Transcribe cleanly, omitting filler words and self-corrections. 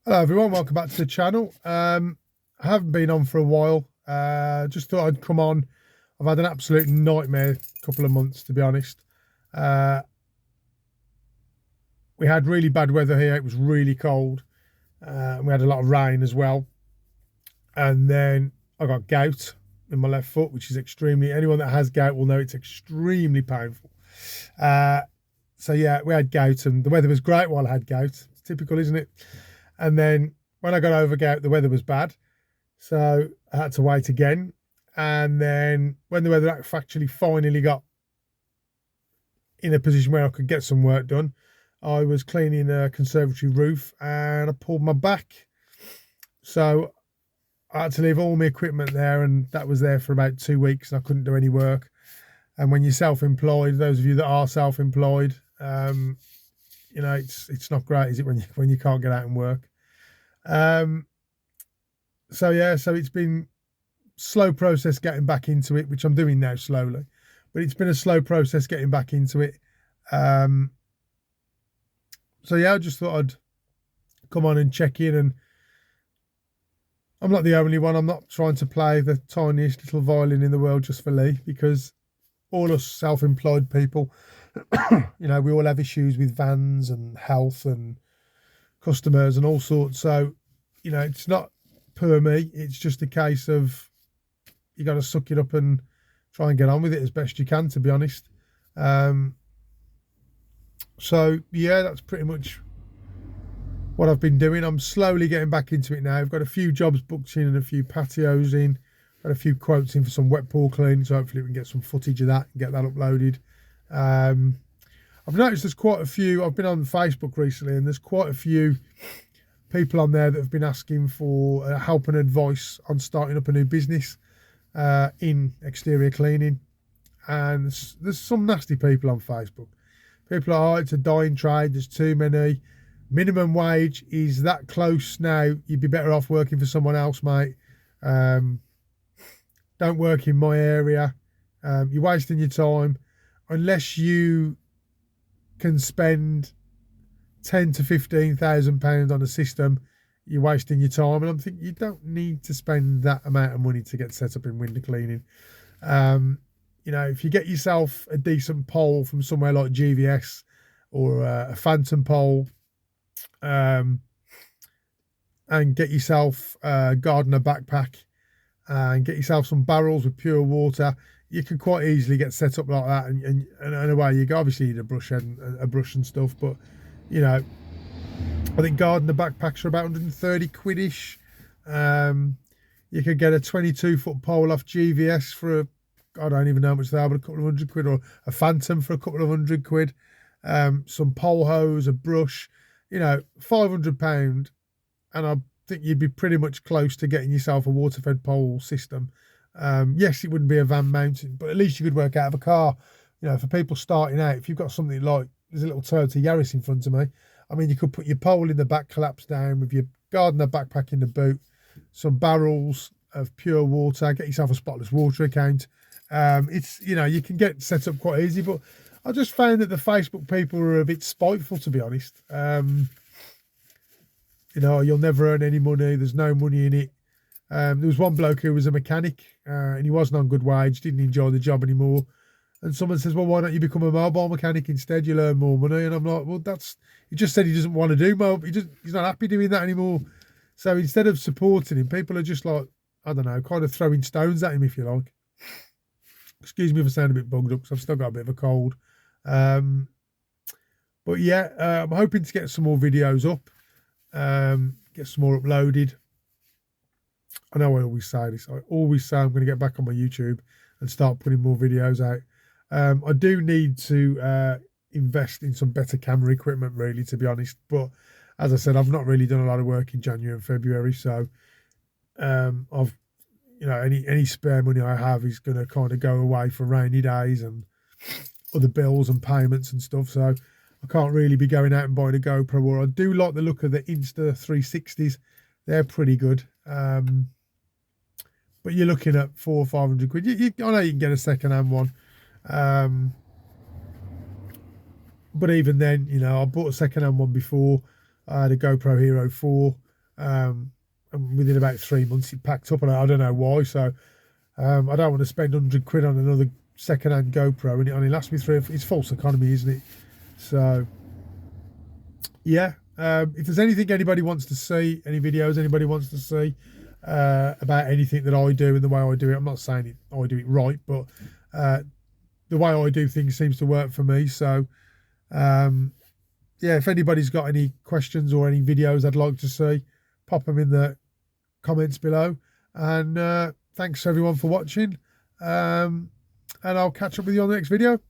Hello everyone, welcome back to the channel. I haven't been on for a while. Just thought I'd come on. I've had an absolute nightmare couple of months, to be honest. Uh, we had really bad weather here. It was really cold. We had a lot of rain as well. And then I got gout in my left foot, which is anyone that has gout will know it's extremely painful. Uh, so yeah, we had gout and the weather was great while I had gout. It's typical, isn't it? And then when I got over gout, the weather was bad. So I had to wait again. And then when the weather actually finally got in a position where I could get some work done, I was cleaning a conservatory roof and I pulled my back. So I had to leave all my equipment there, and that was there for about 2 weeks and I couldn't do any work. And when you're self-employed, those of you that are self-employed, it's not great, is it, when you can't get out and work? So it's been slow process getting back into it, which I'm doing now slowly, but it's been a slow process getting back into it. So yeah, I just thought I'd come on and check in, and I'm not the only one. I'm not trying to play the tiniest little violin in the world just for Lee, because all us self-employed people, we all have issues with vans and health and customers and all sorts. So, it's not per me. It's just a case of you got to suck it up and try and get on with it as best you can, to be honest. So yeah, that's pretty much what I've been doing. I'm slowly getting back into it now. I've got a few jobs booked in and a few patios in. Got a few quotes in for some wet pool cleaning, so hopefully we can get some footage of that and get that uploaded. I've noticed there's quite a few. I've been on Facebook recently, and there's quite a few people on there that have been asking for help and advice on starting up a new business in exterior cleaning. And there's some nasty people on Facebook. People are, oh, it's a dying trade, there's too many. Minimum wage is that close now, you'd be better off working for someone else, mate. Don't work in my area. You're wasting your time. Unless you can spend 10 to 15,000 pounds on a system, you're wasting your time. And I'm thinking, you don't need to spend that amount of money to get set up in window cleaning. If you get yourself a decent pole from somewhere like GVS or a phantom pole, and get yourself a gardener backpack and get yourself some barrels with pure water, you can quite easily get set up like that, and away you go. Obviously you need a brush and stuff, but I think gardener backpacks are about 130 quidish. You could get a 22-foot pole off GVS for I don't even know how much they are, but a couple of £100, or a phantom for a couple of £100. Some pole hose, a brush, £500, and I think you'd be pretty much close to getting yourself a water-fed pole system. Yes, it wouldn't be a van mounted, but at least you could work out of a car. For people starting out, if you've got something like, there's a little Toyota Yaris in front of me, I mean, you could put your pole in the back, collapse down with your gardener backpack in the boot, some barrels of pure water, get yourself a spotless water account. You can get set up quite easy, but I just found that the Facebook people are a bit spiteful, to be honest. You'll never earn any money. There's no money in it. There was one bloke who was a mechanic, and he wasn't on good wage, didn't enjoy the job anymore. And someone says, well, why don't you become a mobile mechanic instead? You'll earn more money. And I'm like, well, he just said he doesn't want to do mobile. He's not happy doing that anymore. So instead of supporting him, people are just like, I don't know, kind of throwing stones at him, if you like. Excuse me if I sound a bit bugged up, because I've still got a bit of a cold. But yeah, I'm hoping to get some more videos up, get some more uploaded. I know I always say this. I always say I'm going to get back on my YouTube and start putting more videos out. I do need to invest in some better camera equipment, really, to be honest. But as I said, I've not really done a lot of work in January and February, so I've any spare money I have is going to kind of go away for rainy days and other bills and payments and stuff. So I can't really be going out and buying a GoPro. Or I do like the look of the Insta 360s. They're pretty good. But you're looking at £400 or £500. I know you can get a second-hand one. But even then, I bought a second-hand one before. I had a GoPro Hero 4. And within about 3 months it packed up, and I don't know why. So I don't want to spend 100 quid on another second-hand GoPro, and it only lasts me it's false economy, isn't it? So yeah, if there's anything anybody wants to see, any videos anybody wants to see about anything that I do and the way I do it, I'm not saying I do it right, but the way I do things seems to work for me. So yeah, if anybody's got any questions or any videos they'd like to see, pop them in the comments below. And thanks everyone for watching, and I'll catch up with you on the next video.